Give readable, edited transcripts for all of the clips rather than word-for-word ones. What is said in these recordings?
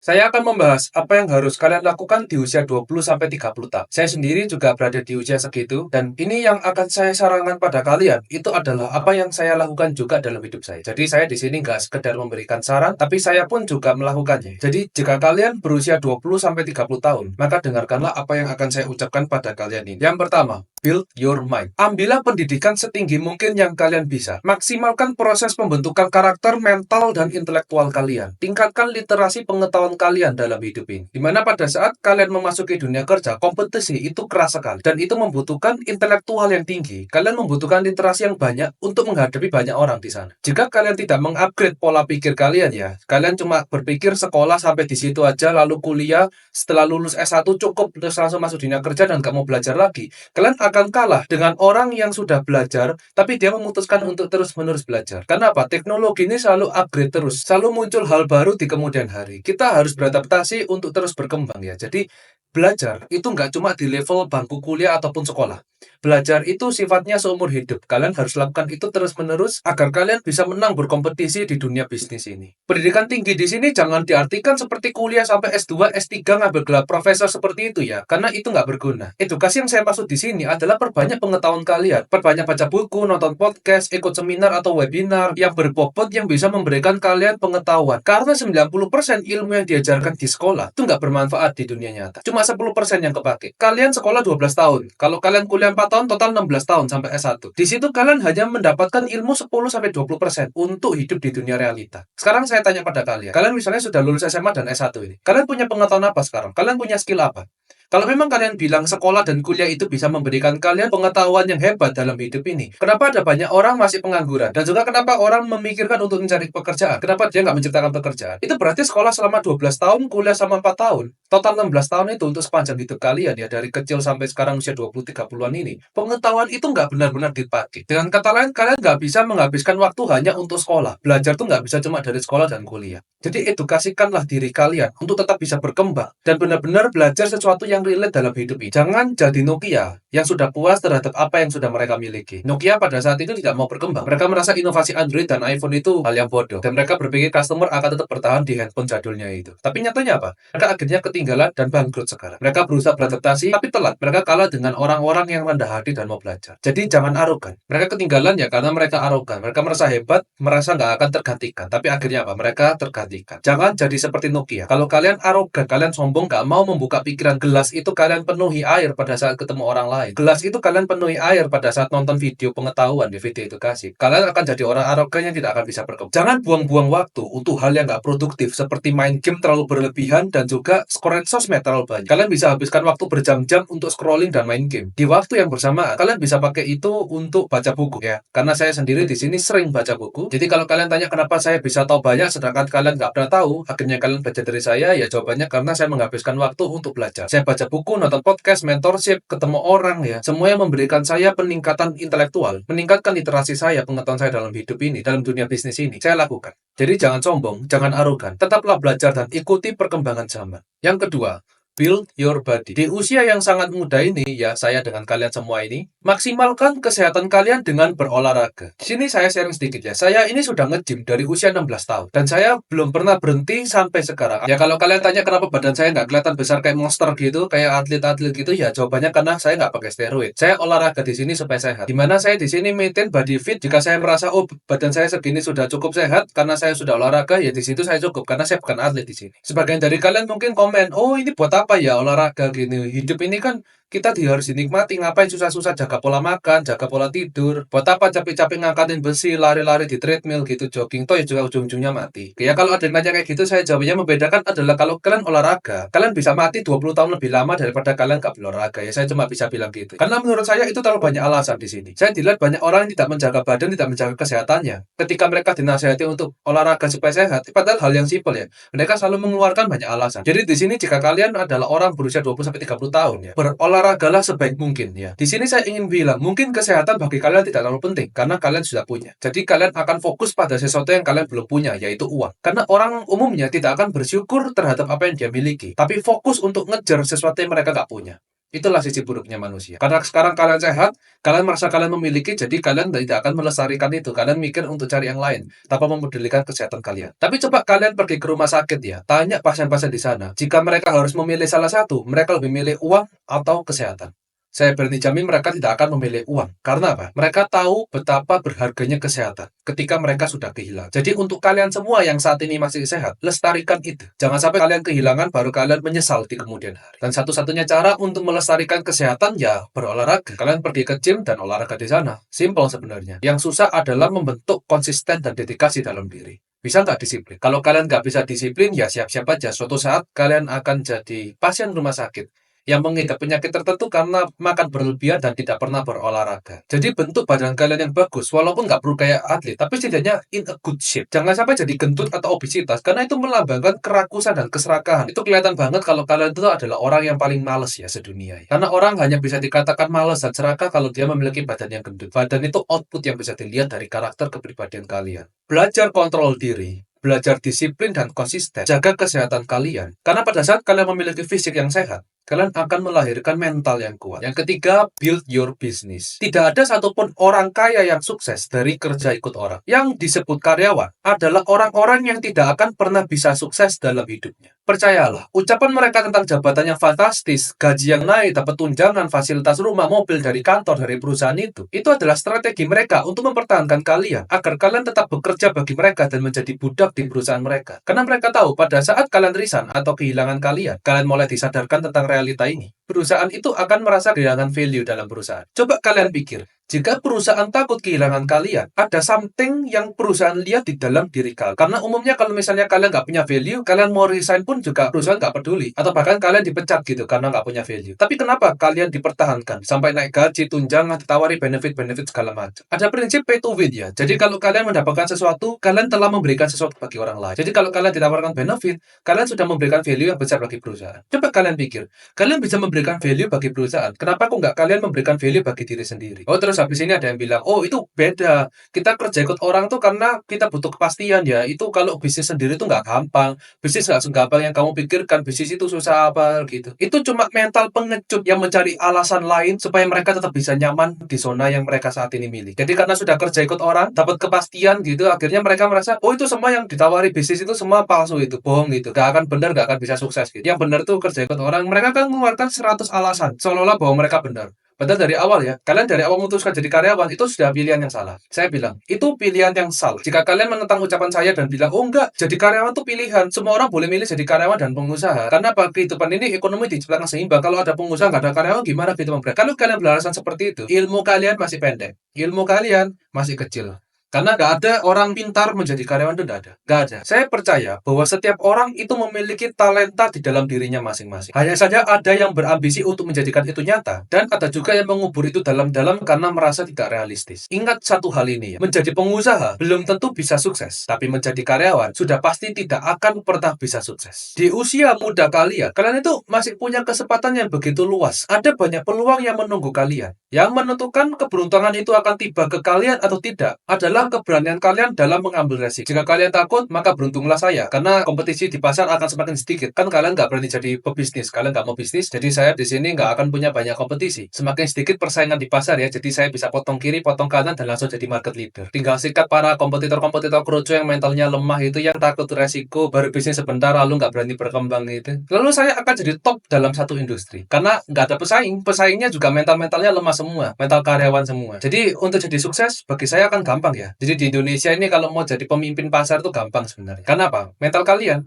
Saya akan membahas apa yang harus kalian lakukan di usia 20-30 tahun. Saya sendiri juga berada di usia segitu, dan ini yang akan saya sarankan pada kalian, itu adalah apa yang saya lakukan juga dalam hidup saya. Jadi saya di sini nggak sekedar memberikan saran, tapi saya pun juga melakukannya. Jadi jika kalian berusia 20-30 tahun, maka dengarkanlah apa yang akan saya ucapkan pada kalian ini. Yang pertama, build your mind. Ambillah pendidikan setinggi mungkin yang kalian bisa. Maksimalkan proses pembentukan karakter, mental, dan intelektual kalian. Tingkatkan literasi pengetahuan kalian dalam hidup ini. Dimana pada saat kalian memasuki dunia kerja, kompetisi itu keras sekali. Dan itu membutuhkan intelektual yang tinggi. Kalian membutuhkan literasi yang banyak untuk menghadapi banyak orang di sana. Jika kalian tidak mengupgrade pola pikir kalian ya, kalian cuma berpikir sekolah sampai di situ aja, lalu kuliah, setelah lulus S1 cukup, terus langsung masuk dunia kerja dan gak mau belajar lagi. Kalian akan kalah dengan orang yang sudah belajar, tapi dia memutuskan untuk terus-menerus belajar. Kenapa? Teknologi ini selalu upgrade terus, selalu muncul hal baru di kemudian hari. Kita harus beradaptasi untuk terus berkembang ya. Jadi, belajar itu nggak cuma di level bangku kuliah ataupun sekolah. Belajar itu sifatnya seumur hidup. Kalian harus lakukan itu terus-menerus agar kalian bisa menang berkompetisi di dunia bisnis ini. Pendidikan tinggi di sini jangan diartikan seperti kuliah sampai S2, S3 ngambil gelar profesor seperti itu ya, karena itu nggak berguna. Edukasi yang saya maksud di sini adalah perbanyak pengetahuan kalian, perbanyak baca buku, nonton podcast, ikut seminar atau webinar yang berbobot yang bisa memberikan kalian pengetahuan. Karena 90% ilmu yang diajarkan di sekolah itu nggak bermanfaat di dunia nyata. Cuma 10% yang kepake. Kalian sekolah 12 tahun. Kalau kalian kuliah 4 tahun, total 16 tahun sampai S1. Di situ kalian hanya mendapatkan ilmu 10-20% untuk hidup di dunia realita. Sekarang saya tanya pada kalian. Kalian misalnya sudah lulus SMA dan S1 ini. Kalian punya pengetahuan apa sekarang? Kalian punya skill apa? Kalau memang kalian bilang sekolah dan kuliah itu bisa memberikan kalian pengetahuan yang hebat dalam hidup ini, kenapa ada banyak orang masih pengangguran? Dan juga kenapa orang memikirkan untuk mencari pekerjaan? Kenapa dia nggak menciptakan pekerjaan? Itu berarti sekolah selama 12 tahun, kuliah selama 4 tahun. Total 16 tahun itu untuk sepanjang hidup kalian ya, dari kecil sampai sekarang usia 20-30-an ini. Pengetahuan itu nggak benar-benar dipakai. Dengan kata lain, kalian nggak bisa menghabiskan waktu hanya untuk sekolah. Belajar tuh nggak bisa cuma dari sekolah dan kuliah. Jadi edukasikanlah diri kalian untuk tetap bisa berkembang dan benar-benar belajar sesuatu yang relate dalam hidup ini. Jangan jadi Nokia yang sudah puas terhadap apa yang sudah mereka miliki. Nokia pada saat itu tidak mau berkembang. Mereka merasa inovasi Android dan iPhone itu hal yang bodoh. Dan mereka berpikir customer akan tetap bertahan di handphone jadulnya itu. Tapi nyatanya apa? Mereka akhirnya ketinggalan dan bangkrut sekarang. Mereka berusaha beradaptasi, tapi telat. Mereka kalah dengan orang-orang yang rendah hati dan mau belajar. Jadi jangan arogan. Mereka ketinggalan ya karena mereka arogan. Mereka merasa hebat, merasa nggak akan tergantikan. Tapi akhirnya apa? Mereka tergantikan. Jangan jadi seperti Nokia. Kalau kalian arogan, kalian sombong, nggak mau membuka pikiran, gelas itu kalian penuhi air pada saat ketemu orang lain. Gelas itu kalian penuhi air pada saat nonton video pengetahuan, di video edukasi. Kalian akan jadi orang arogan yang tidak akan bisa berkembang. Jangan buang-buang waktu untuk hal yang nggak produktif, seperti main game terlalu berlebihan dan juga scrolling sosmed terlalu banyak. Kalian bisa habiskan waktu berjam-jam untuk scrolling dan main game. Di waktu yang bersamaan, kalian bisa pakai itu untuk baca buku ya. Karena saya sendiri di sini sering baca buku. Jadi kalau kalian tanya kenapa saya bisa tahu banyak sedangkan kalian nggak pernah tahu, akhirnya kalian belajar dari saya, ya jawabannya karena saya menghabiskan waktu untuk belajar. Saya baca buku, nonton podcast, mentorship, ketemu orang ya. Semua yang memberikan saya peningkatan intelektual, meningkatkan literasi saya, pengetahuan saya dalam hidup ini, dalam dunia bisnis ini, saya lakukan. Jadi jangan sombong, jangan arogan. Tetaplah belajar dan ikuti perkembangan zaman. Yang kedua, build your body. Di usia yang sangat muda ini, ya saya dengan kalian semua ini, maksimalkan kesehatan kalian dengan berolahraga. Di sini saya sharing sedikit ya. Saya ini sudah nge-gym dari usia 16 tahun. Dan saya belum pernah berhenti sampai sekarang. Ya kalau kalian tanya kenapa badan saya nggak kelihatan besar kayak monster gitu, kayak atlet-atlet gitu, ya jawabannya karena saya nggak pakai steroid. Saya olahraga di sini supaya sehat. Dimana saya di sini maintain body fit, jika saya merasa, oh badan saya segini sudah cukup sehat, karena saya sudah olahraga, ya di situ saya cukup. Karena saya bukan atlet di sini. Sebagian dari kalian mungkin komen, oh ini buat apa ya olahraga gini, hidup ini kan kita harus dinikmati, ngapain susah-susah jaga pola makan, jaga pola tidur, buat apa capek-capek ngangkatin besi, lari-lari di treadmill gitu, jogging, toh ya juga ujung-ujungnya mati. Ya kalau ada yang nanya kayak gitu, saya jawabnya membedakan adalah kalau kalian olahraga, kalian bisa mati 20 tahun lebih lama daripada kalian gak berolahraga ya, saya cuma bisa bilang gitu. Karena menurut saya itu terlalu banyak alasan di sini. Saya dilihat banyak orang yang tidak menjaga badan, tidak menjaga kesehatannya. Ketika mereka dinasihati untuk olahraga supaya sehat, padahal hal yang simpel ya, mereka selalu mengeluarkan banyak alasan. Jadi di sini jika kalian adalah orang berusia 20-30 tahun ya, berolahragalah sebaik mungkin ya. Di sini saya ingin bilang, mungkin kesehatan bagi kalian tidak terlalu penting karena kalian sudah punya. Jadi kalian akan fokus pada sesuatu yang kalian belum punya, yaitu uang. Karena orang umumnya tidak akan bersyukur terhadap apa yang dia miliki, tapi fokus untuk ngejar sesuatu yang mereka gak punya. Itulah sisi buruknya manusia. Karena sekarang kalian sehat, kalian merasa kalian memiliki, jadi kalian tidak akan melestarikan itu. Kalian mikir untuk cari yang lain, tanpa memedulikan kesehatan kalian. Tapi coba kalian pergi ke rumah sakit ya, tanya pasien-pasien di sana. Jika mereka harus memilih salah satu, mereka lebih milih uang atau kesehatan. Saya berani jamin mereka tidak akan memilih uang. Karena apa? Mereka tahu betapa berharganya kesehatan ketika mereka sudah kehilangan. Jadi untuk kalian semua yang saat ini masih sehat, lestarikan itu. Jangan sampai kalian kehilangan baru kalian menyesal di kemudian hari. Dan satu-satunya cara untuk melestarikan kesehatan ya berolahraga. Kalian pergi ke gym dan olahraga di sana. Simple sebenarnya. Yang susah adalah membentuk konsisten dan dedikasi dalam diri. Bisa nggak disiplin? Kalau kalian nggak bisa disiplin, ya siap-siap aja. Suatu saat kalian akan jadi pasien rumah sakit yang mengidap penyakit tertentu karena makan berlebihan dan tidak pernah berolahraga. Jadi bentuk badan kalian yang bagus, walaupun nggak perlu kayak atlet, tapi setidaknya in a good shape. Jangan sampai jadi gendut atau obesitas, karena itu melambangkan kerakusan dan keserakahan. Itu kelihatan banget kalau kalian itu adalah orang yang paling males ya sedunia. Karena orang hanya bisa dikatakan males dan serakah kalau dia memiliki badan yang gendut. Badan itu output yang bisa dilihat dari karakter kepribadian kalian. Belajar kontrol diri, belajar disiplin dan konsisten, jaga kesehatan kalian. Karena pada saat kalian memiliki fisik yang sehat, kalian akan melahirkan mental yang kuat. Yang ketiga, build your business. Tidak ada satupun orang kaya yang sukses dari kerja ikut orang. Yang disebut karyawan adalah orang-orang yang tidak akan pernah bisa sukses dalam hidupnya. Percayalah, ucapan mereka tentang jabatan yang fantastis, gaji yang naik, dapat tunjangan, fasilitas rumah, mobil dari kantor, dari perusahaan itu adalah strategi mereka untuk mempertahankan kalian, agar kalian tetap bekerja bagi mereka dan menjadi budak di perusahaan mereka. Karena mereka tahu, pada saat kalian resign atau kehilangan kalian mulai disadarkan tentang realita ini. Perusahaan itu akan merasa kehilangan value dalam perusahaan. Coba kalian pikir, jika perusahaan takut kehilangan kalian, ada something yang perusahaan lihat di dalam diri kalian. Karena umumnya kalau misalnya kalian nggak punya value, kalian mau resign pun juga perusahaan nggak peduli. Atau bahkan kalian dipecat gitu karena nggak punya value. Tapi kenapa kalian dipertahankan? Sampai naik gaji, tunjangan, ditawari benefit-benefit segala macam. Ada prinsip pay to win ya. Jadi kalau kalian mendapatkan sesuatu, kalian telah memberikan sesuatu bagi orang lain. Jadi kalau kalian ditawarkan benefit, kalian sudah memberikan value yang besar bagi perusahaan. Coba kalian pikir, kalian bisa memberikan value bagi perusahaan. Kenapa kok nggak kalian memberikan value bagi diri sendiri? Oh, terus habis ini ada yang bilang, oh itu beda. Kita kerja ikut orang tuh karena kita butuh kepastian ya. Itu kalau bisnis sendiri tuh nggak gampang. Bisnis nggak segampang yang kamu pikirkan. Bisnis itu susah apa gitu. Itu cuma mental pengecut yang mencari alasan lain supaya mereka tetap bisa nyaman di zona yang mereka saat ini milih. Jadi karena sudah kerja ikut orang, dapat kepastian gitu, akhirnya mereka merasa, oh itu semua yang ditawari bisnis itu semua palsu, itu bohong gitu. Gak akan benar, gak akan bisa sukses gitu. Yang benar tuh kerja ikut orang, mereka kan mengeluarkan 100 alasan seolah-olah bahwa mereka benar. Padahal dari awal ya, kalian dari awal memutuskan jadi karyawan, itu sudah pilihan yang salah. Saya bilang, itu pilihan yang salah. Jika kalian menentang ucapan saya dan bilang, oh enggak, jadi karyawan itu pilihan. Semua orang boleh milih jadi karyawan dan pengusaha. Karena bagi kehidupan ini, ekonomi diciptakan seimbang. Kalau ada pengusaha, nggak ada karyawan, gimana kehidupan mereka? Kalau kalian beralasan seperti itu, ilmu kalian masih pendek. Ilmu kalian masih kecil. Karena nggak ada orang pintar menjadi karyawan itu nggak ada. Nggak ada. Saya percaya bahwa setiap orang itu memiliki talenta di dalam dirinya masing-masing. Hanya saja ada yang berambisi untuk menjadikan itu nyata. Dan ada juga yang mengubur itu dalam-dalam karena merasa tidak realistis. Ingat satu hal ini ya. Menjadi pengusaha belum tentu bisa sukses. Tapi menjadi karyawan sudah pasti tidak akan pernah bisa sukses. Di usia muda kalian itu masih punya kesempatan yang begitu luas. Ada banyak peluang yang menunggu kalian. Yang menentukan keberuntungan itu akan tiba ke kalian atau tidak adalah keberanian kalian dalam mengambil resiko. Jika kalian takut, maka beruntunglah saya. Karena kompetisi di pasar akan semakin sedikit. Kan kalian nggak berani jadi pebisnis. Kalian nggak mau bisnis, jadi saya di sini nggak akan punya banyak kompetisi. Semakin sedikit persaingan di pasar ya, jadi saya bisa potong kiri, potong kanan, dan langsung jadi market leader. Tinggal sikat para kompetitor-kompetitor kerucu yang mentalnya lemah itu, yang takut resiko, baru bisnis sebentar lalu nggak berani berkembang gitu. Lalu saya akan jadi top dalam satu industri. Karena nggak ada pesaing. Pesaingnya juga mental-mentalnya lemah semua. Mental karyawan semua. Jadi untuk jadi sukses, bagi saya akan gampang ya. Jadi di Indonesia ini kalau mau jadi pemimpin pasar tuh gampang sebenarnya. Karena apa? Mental kalian.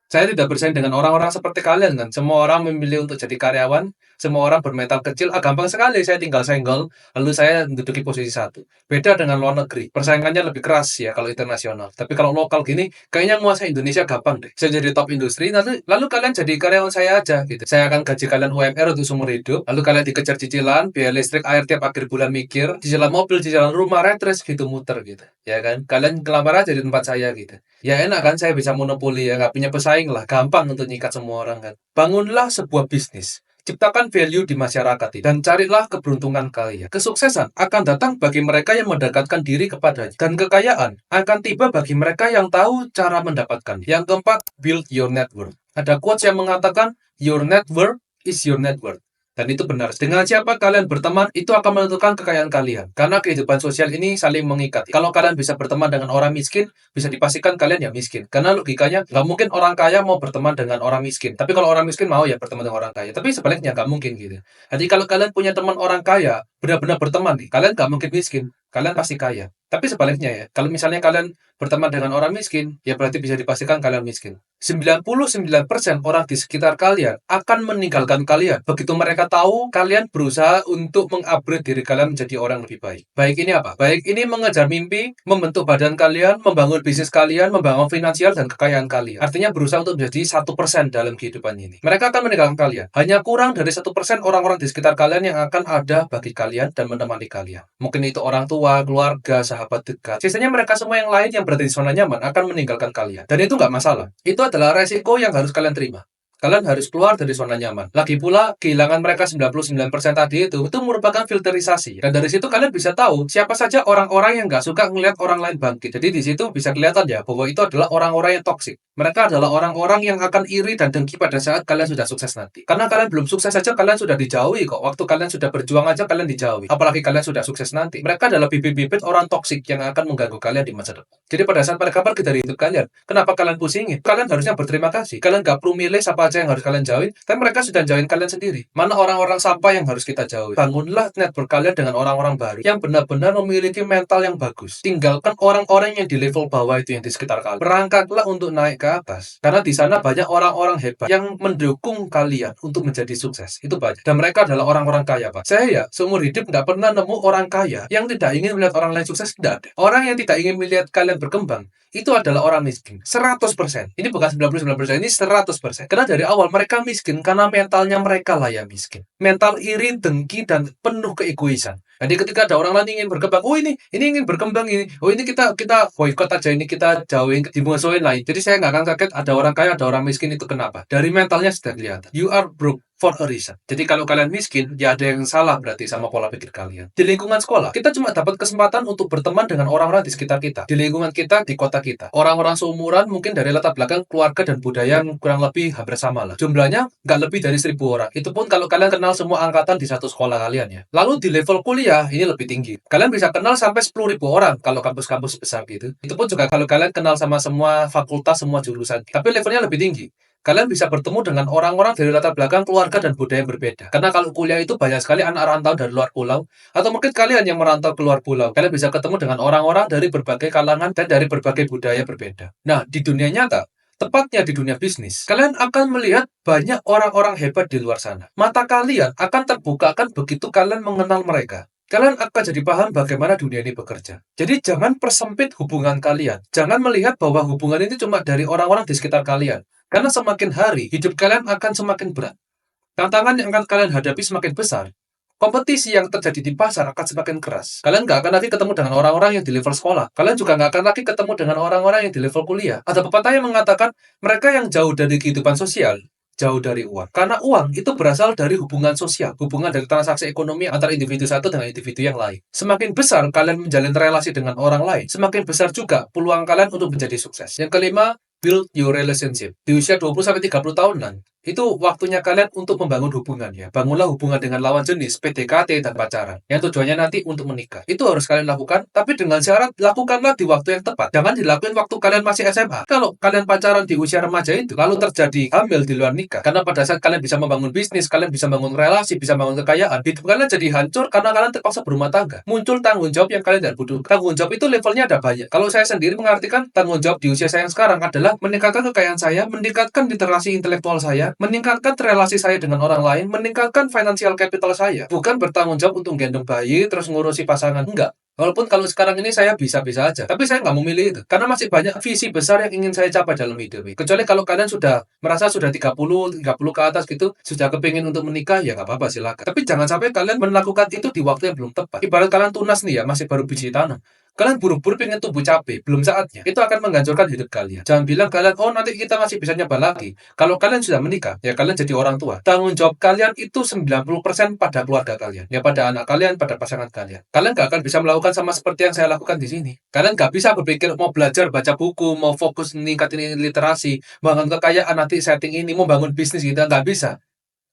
Saya tidak bersaing dengan orang-orang seperti kalian kan. Semua orang memilih untuk jadi karyawan, semua orang bermental kecil. Gampang sekali saya tinggal senggol, lalu saya menduduki posisi satu. Beda dengan luar negeri. Persaingannya lebih keras ya kalau internasional. Tapi kalau lokal gini, kayaknya menguasai Indonesia gampang deh. Saya jadi top industri, lalu kalian jadi karyawan saya aja gitu. Saya akan gaji kalian UMR untuk seumur hidup. Lalu kalian dikejar cicilan, biaya listrik, air tiap akhir bulan mikir, cicilan mobil, cicilan rumah, retres gitu muter gitu. Ya kan? Kalian kelamar aja di tempat saya gitu. Ya enak kan, saya bisa monopoli ya, nggak punya pesaing lah, gampang untuk nyikat semua orang kan. Bangunlah sebuah bisnis, ciptakan value di masyarakat ini, dan carilah keberuntungan kalian. Kesuksesan akan datang bagi mereka yang mendekatkan diri kepadanya, dan kekayaan akan tiba bagi mereka yang tahu cara mendapatkan. Yang keempat, build your network. Ada quotes yang mengatakan, your network is your net worth. Dan itu benar. Dengan siapa kalian berteman, itu akan menentukan kekayaan kalian. Karena kehidupan sosial ini saling mengikat. Kalau kalian bisa berteman dengan orang miskin, bisa dipastikan kalian ya miskin. Karena logikanya, nggak mungkin orang kaya mau berteman dengan orang miskin. Tapi kalau orang miskin mau ya berteman dengan orang kaya. Tapi sebaliknya nggak mungkin gitu. Jadi kalau kalian punya teman orang kaya, benar-benar berteman nih, kalian nggak mungkin miskin. Kalian pasti kaya. Tapi sebaliknya ya, kalau misalnya kalian berteman dengan orang miskin, ya berarti bisa dipastikan kalian miskin. 99% orang di sekitar kalian akan meninggalkan kalian begitu mereka tahu kalian berusaha untuk mengupgrade diri kalian menjadi orang lebih baik. Baik ini apa? Baik ini mengejar mimpi, membentuk badan kalian, membangun bisnis kalian, membangun finansial dan kekayaan kalian. Artinya berusaha untuk menjadi 1% dalam kehidupan ini. Mereka akan meninggalkan kalian. Hanya kurang dari 1% orang-orang di sekitar kalian yang akan ada bagi kalian dan menemani kalian. Mungkin itu orang tua, keluarga, sahabat dekat. Sisanya mereka semua yang lain yang berada di zona nyaman akan meninggalkan kalian. Dan itu nggak masalah. Itu adalah resiko yang harus kalian terima. Kalian harus keluar dari zona nyaman. Lagi pula, kehilangan mereka 99% tadi itu merupakan filterisasi. Dan dari situ kalian bisa tahu siapa saja orang-orang yang nggak suka ngelihat orang lain bangkit. Jadi di situ bisa kelihatan ya bahwa itu adalah orang-orang yang toksik. Mereka adalah orang-orang yang akan iri dan dengki pada saat kalian sudah sukses nanti. Karena kalian belum sukses saja kalian sudah dijauhi kok. Waktu kalian sudah berjuang aja kalian dijauhi. Apalagi kalian sudah sukses nanti. Mereka adalah bibit-bibit orang toksik yang akan mengganggu kalian di masa depan. Jadi pada saat mereka pergi dari hidup kalian, kenapa kalian pusingin? Kalian harusnya berterima kasih. Kalian gak perlu milih siapa aja yang harus kalian jauhin, tapi mereka sudah jauhin kalian sendiri. Mana orang-orang sampah yang harus kita jauhi? Bangunlah network kalian dengan orang-orang baru yang benar-benar memiliki mental yang bagus. Tinggalkan orang-orang yang di level bawah itu yang di sekitar kalian. Berangkatlah untuk naik ke atas. Karena di sana banyak orang-orang hebat yang mendukung kalian untuk menjadi sukses. Itu banyak. Dan mereka adalah orang-orang kaya, Pak. Saya ya, seumur hidup nggak pernah nemu orang kaya yang tidak ingin melihat orang lain sukses. Tidak ada. Orang yang tidak ingin melihat kalian berkembang, itu adalah orang miskin. 100%. Ini bukan 99%, ini 100%. Karena dari awal mereka miskin karena mentalnya mereka lah yang miskin. Mental iri, dengki, dan penuh keegoisan. Jadi ketika ada orang lain ingin berkembang, oh ini ingin berkembang ini, oh ini kita boikot aja, ini kita jauhin, dimusuhin lain. Jadi saya nggak akan kaget ada orang kaya, ada orang miskin itu kenapa? Dari mentalnya sudah kelihatan. You are broke for a reason. Jadi kalau kalian miskin, ya ada yang salah berarti sama pola pikir kalian. Di lingkungan sekolah, kita cuma dapat kesempatan untuk berteman dengan orang-orang di sekitar kita. Di lingkungan kita, di kota kita. Orang-orang seumuran mungkin dari latar belakang keluarga dan budaya yang kurang lebih hampir sama lah. Jumlahnya nggak lebih dari 1.000 orang. Itu pun kalau kalian kenal semua angkatan di satu sekolah kalian ya. Lalu di level kuliah, ini lebih tinggi. Kalian bisa kenal sampai 10.000 orang kalau kampus-kampus besar gitu. Itu pun juga kalau kalian kenal sama semua fakultas, semua jurusan. Tapi levelnya lebih tinggi. Kalian bisa bertemu dengan orang-orang dari latar belakang keluarga dan budaya yang berbeda. Karena kalau kuliah itu banyak sekali anak rantau dari luar pulau, atau mungkin kalian yang merantau keluar pulau. Kalian bisa ketemu dengan orang-orang dari berbagai kalangan dan dari berbagai budaya berbeda. Nah, di dunia nyata, tepatnya di dunia bisnis, kalian akan melihat banyak orang-orang hebat di luar sana. Mata kalian akan terbukakan begitu kalian mengenal mereka. Kalian akan jadi paham bagaimana dunia ini bekerja. Jadi jangan persempit hubungan kalian. Jangan melihat bahwa hubungan ini cuma dari orang-orang di sekitar kalian. Karena semakin hari, hidup kalian akan semakin berat. Tantangan yang akan kalian hadapi semakin besar. Kompetisi yang terjadi di pasar akan semakin keras. Kalian nggak akan lagi ketemu dengan orang-orang yang di level sekolah. Kalian juga nggak akan lagi ketemu dengan orang-orang yang di level kuliah. Ada pepatah yang mengatakan, mereka yang jauh dari kehidupan sosial, jauh dari uang. Karena uang itu berasal dari hubungan sosial, hubungan dari transaksi ekonomi antara individu satu dengan individu yang lain. Semakin besar kalian menjalin relasi dengan orang lain, semakin besar juga peluang kalian untuk menjadi sukses. Yang kelima, build your relationship. Di usia 20-30 tahunan, itu waktunya kalian untuk membangun hubungan ya. Bangunlah hubungan dengan lawan jenis, PDKT, dan pacaran. Yang tujuannya nanti untuk menikah. Itu harus kalian lakukan, tapi dengan syarat lakukanlah di waktu yang tepat. Jangan dilakukan waktu kalian masih SMA. Kalau kalian pacaran di usia remaja itu, lalu terjadi hamil di luar nikah. Karena pada saat kalian bisa membangun bisnis, kalian bisa membangun relasi, bisa membangun kekayaan, hidup kalian jadi hancur karena kalian terpaksa berumah tangga. Muncul tanggung jawab yang kalian tidak butuhkan. Tanggung jawab itu levelnya ada banyak. Kalau saya sendiri mengartikan tanggung jawab di usia saya yang sekarang adalah meningkatkan kekayaan saya, meningkatkan literasi intelektual saya, meningkatkan relasi saya dengan orang lain, meningkatkan financial capital saya. Bukan bertanggung jawab untuk gendong bayi, terus ngurusi pasangan. Enggak. Walaupun kalau sekarang ini saya bisa-bisa aja. Tapi saya nggak memilih itu. Karena masih banyak visi besar yang ingin saya capai dalam hidup. Kecuali kalau kalian sudah merasa sudah 30 ke atas gitu, sudah kepingin untuk menikah, ya nggak apa-apa silakan. Tapi jangan sampai kalian melakukan itu di waktu yang belum tepat. Ibarat kalian tunas nih ya, masih baru biji tanam. Kalian buru-buru pengen tumbuh cabai, belum saatnya. Itu akan menghancurkan hidup kalian. Jangan bilang kalian, oh nanti kita masih bisa nyoba lagi. Kalau kalian sudah menikah, ya kalian jadi orang tua. Tanggung jawab kalian itu 90% pada keluarga kalian. Ya pada anak kalian, pada pasangan kalian. Kalian gak akan bisa melakukan sama seperti yang saya lakukan di sini. Kalian gak bisa berpikir mau belajar, baca buku, mau fokus meningkatin literasi, bangun kekayaan, nanti setting ini, mau bangun bisnis gitu. Gak bisa.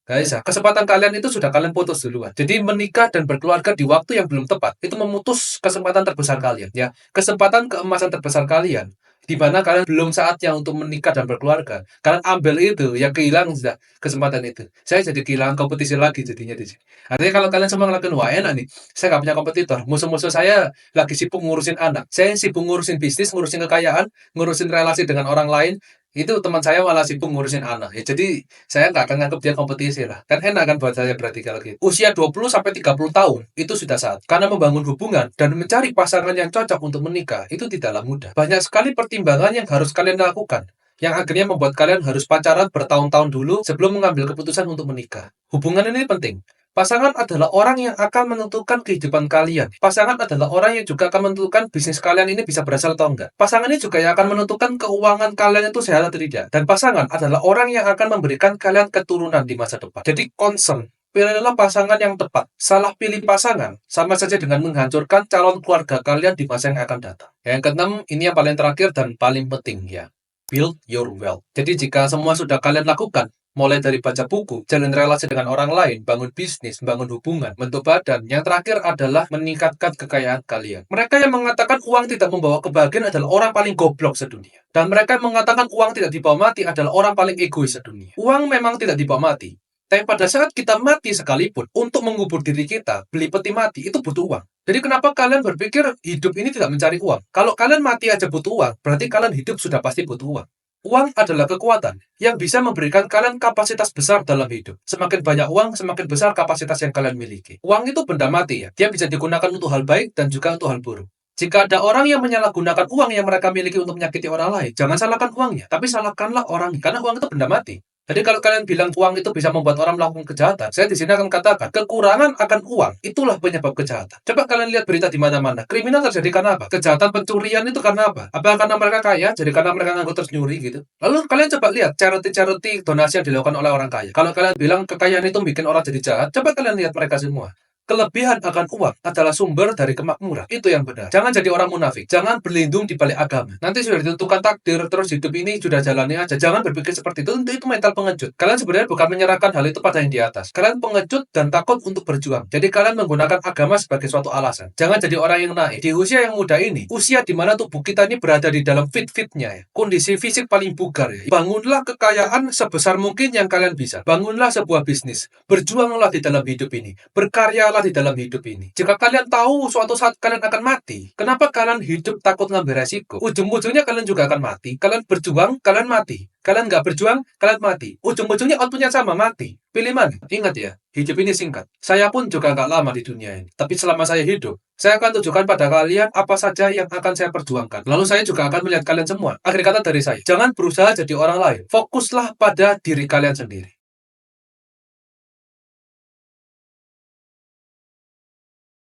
Nggak bisa. Kesempatan kalian itu sudah kalian putus duluan. Jadi menikah dan berkeluarga di waktu yang belum tepat, itu memutus kesempatan terbesar kalian, ya. Kesempatan keemasan terbesar kalian, di mana kalian belum saatnya untuk menikah dan berkeluarga. Kalian ambil itu, ya kehilangan sudah kesempatan itu. Saya jadi kehilangan kompetisi lagi jadinya di sini. Artinya kalau kalian semua ngelakuin, wah enak nih, saya nggak punya kompetitor. Musuh-musuh saya lagi sibuk ngurusin anak. Saya sibuk ngurusin bisnis, ngurusin kekayaan, ngurusin relasi dengan orang lain. Itu teman saya malah sibuk ngurusin anak. Ya, jadi saya nggak akan nganggap dia kompetisi lah. Kan enak kan buat saya berarti kalau gitu. Usia 20 sampai 30 tahun itu sudah saat. Karena membangun hubungan dan mencari pasangan yang cocok untuk menikah itu tidaklah mudah. Banyak sekali pertimbangan yang harus kalian lakukan. Yang akhirnya membuat kalian harus pacaran bertahun-tahun dulu sebelum mengambil keputusan untuk menikah. Hubungan ini penting. Pasangan adalah orang yang akan menentukan kehidupan kalian. Pasangan adalah orang yang juga akan menentukan bisnis kalian ini bisa berhasil atau enggak. Pasangan ini juga yang akan menentukan keuangan kalian itu sehat atau tidak. Dan pasangan adalah orang yang akan memberikan kalian keturunan di masa depan. Jadi concern. Pilihlah pasangan yang tepat. Salah pilih pasangan sama saja dengan menghancurkan calon keluarga kalian di masa yang akan datang. Yang keenam, ini yang paling terakhir dan paling penting ya. Build your wealth. Jadi jika semua sudah kalian lakukan, mulai dari baca buku, jalin relasi dengan orang lain, bangun bisnis, bangun hubungan, bentuk badan. Yang terakhir adalah meningkatkan kekayaan kalian. Mereka yang mengatakan uang tidak membawa kebahagiaan adalah orang paling goblok sedunia. Dan mereka yang mengatakan uang tidak dibawa mati adalah orang paling egois sedunia. Uang memang tidak dibawa mati. Tapi pada saat kita mati sekalipun, untuk mengubur diri kita, beli peti mati, itu butuh uang. Jadi kenapa kalian berpikir hidup ini tidak mencari uang? Kalau kalian mati aja butuh uang, berarti kalian hidup sudah pasti butuh uang. Uang adalah kekuatan yang bisa memberikan kalian kapasitas besar dalam hidup. Semakin banyak uang, semakin besar kapasitas yang kalian miliki. Uang itu benda mati ya. Dia bisa digunakan untuk hal baik dan juga untuk hal buruk. Jika ada orang yang menyalahgunakan uang yang mereka miliki untuk menyakiti orang lain, jangan salahkan uangnya, tapi salahkanlah orangnya. Karena uang itu benda mati. Jadi kalau kalian bilang uang itu bisa membuat orang melakukan kejahatan, saya di sini akan katakan, kekurangan akan uang, itulah penyebab kejahatan. Coba kalian lihat berita di mana-mana. Kriminal terjadi karena apa? Kejahatan pencurian itu karena apa? Apa karena mereka kaya, jadi karena mereka nganggur terus nyuri gitu? Lalu kalian coba lihat charity-charity donasi yang dilakukan oleh orang kaya. Kalau kalian bilang kekayaan itu bikin orang jadi jahat, coba kalian lihat mereka semua. Kelebihan akan uang adalah sumber dari kemakmuran. Itu yang benar. Jangan jadi orang munafik. Jangan berlindung di balik agama. Nanti sudah ditentukan takdir, terus hidup ini sudah jalani aja. Jangan berpikir seperti itu. Itu mental pengecut. Kalian sebenarnya bukan menyerahkan hal itu pada yang di atas. Kalian pengecut dan takut untuk berjuang. Jadi kalian menggunakan agama sebagai suatu alasan. Jangan jadi orang yang naif. Di usia yang muda ini, usia di mana tubuh kita ini berada di dalam fit-fitnya ya. Kondisi fisik paling bugar ya. Bangunlah kekayaan sebesar mungkin yang kalian bisa. Bangunlah sebuah bisnis. Berjuanglah di dalam hidup ini. Berkaryalah di dalam hidup ini. Jika kalian tahu suatu saat kalian akan mati, kenapa kalian hidup takut ngambil resiko? Ujung-ujungnya kalian juga akan mati. Kalian berjuang, kalian mati. Kalian nggak berjuang, kalian mati. Ujung-ujungnya outputnya sama, mati. Pilih mana? Ingat ya, hidup ini singkat. Saya pun juga nggak lama di dunia ini. Tapi selama saya hidup, saya akan tunjukkan pada kalian apa saja yang akan saya perjuangkan. Lalu saya juga akan melihat kalian semua. Akhir kata dari saya, jangan berusaha jadi orang lain. Fokuslah pada diri kalian sendiri.